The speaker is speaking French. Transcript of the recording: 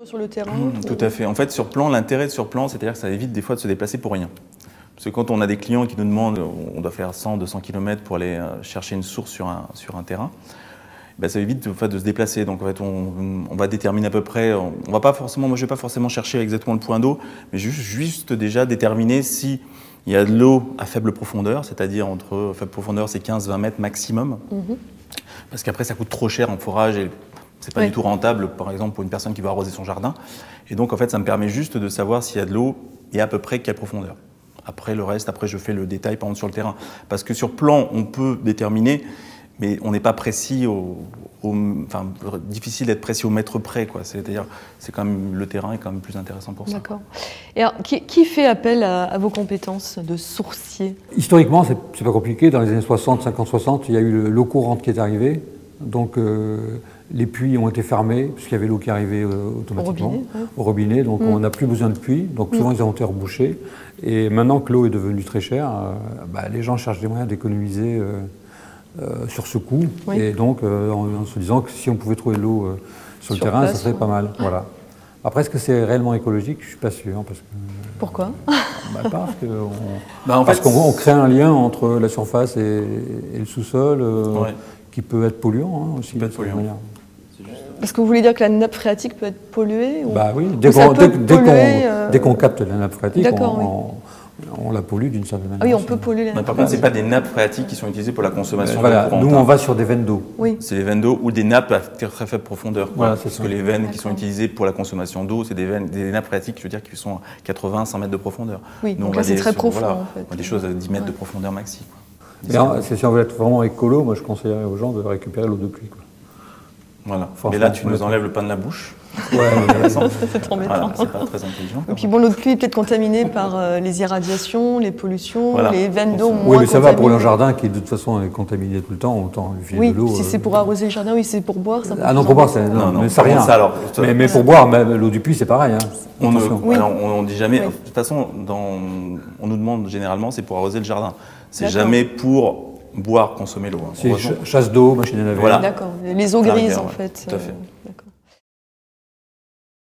Sur le terrain Tout à fait. En fait, sur plan, l'intérêt de sur plan, c'est-à-dire que ça évite des fois de se déplacer pour rien. Parce que quand on a des clients qui nous demandent, on doit faire 100, 200 km pour aller chercher une source sur un terrain, ben ça évite de se déplacer. Donc en fait, on va déterminer à peu près, on va pas forcément, moi je ne vais pas forcément chercher exactement le point d'eau, mais juste déjà déterminer si il y a de l'eau à faible profondeur, c'est-à-dire entre faible profondeur, c'est 15-20 mètres maximum, parce qu'après ça coûte trop cher en forage et c'est pas du tout rentable, par exemple, pour une personne qui va arroser son jardin. Et donc, en fait, ça me permet juste de savoir s'il y a de l'eau et à peu près quelle profondeur. Après, le reste, après, je fais le détail, par exemple, sur le terrain. Parce que sur plan, on peut déterminer, mais on n'est pas précis enfin, difficile d'être précis au mètre près, quoi. C'est-à-dire, c'est quand même, le terrain est quand même plus intéressant pour ça. D'accord. Et alors, qui fait appel à vos compétences de sourcier? Historiquement, c'est pas compliqué. Dans les années 60, 50, 60, il y a eu l'eau courante qui est arrivée. Donc, les puits ont été fermés, puisqu'il y avait l'eau qui arrivait automatiquement au robinet. Donc, on n'a plus besoin de puits. Donc, souvent, ils ont été rebouchés. Et maintenant que l'eau est devenue très chère, les gens cherchent des moyens d'économiser sur ce coût. Et donc, en se disant que si on pouvait trouver de l'eau sur le terrain, ça serait pas mal. Voilà. Après, est-ce que c'est réellement écologique? Je ne suis pas sûr. Parce que, pourquoi? Parce qu'on crée un lien entre la surface et le sous-sol. Qui peut être polluant aussi. Peut être polluant. Est-ce que vous voulez dire que la nappe phréatique peut être polluée ou... Bah oui, dès qu'on capte la nappe phréatique, on la pollue d'une certaine manière. Ah oui, on peut polluer la nappe. Par contre, ce n'est pas des nappes phréatiques qui sont utilisées pour la consommation d'eau courante. Nous, on va sur des veines d'eau. Oui. C'est les veines d'eau ou des nappes à très faible profondeur. Voilà, parce que les veines qui sont utilisées pour la consommation d'eau, c'est des nappes phréatiques, je veux dire, qui sont à 80-100 mètres de profondeur. Oui, donc là, c'est très profond, en fait. On a des choses à 10 mètres de profondeur maxi. Si on veut être vraiment écolo, moi je conseillerais aux gens de récupérer l'eau de pluie. Voilà. Mais là, tu nous enlèves le pain de la bouche. Ouais, c'est embêtant. C'est pas très intelligent. Et puis bon, l'eau de pluie est peut-être contaminée par les irradiations, les pollutions, les veines d'eau moins Oui, mais ça va pour un jardin qui de toute façon est contaminé tout le temps, autant lui filer de l'eau. Oui, si c'est pour arroser le jardin, oui, c'est pour boire. Ça non, pour boire, non, ça rien. Mais pour boire, l'eau du puits, c'est pareil. On ne dit jamais. De toute façon, on nous demande généralement, c'est pour arroser le jardin. C'est jamais pour boire, consommer l'eau. C'est chasse d'eau, machine à laver. D'accord, les eaux grises en fait. Tout à fait.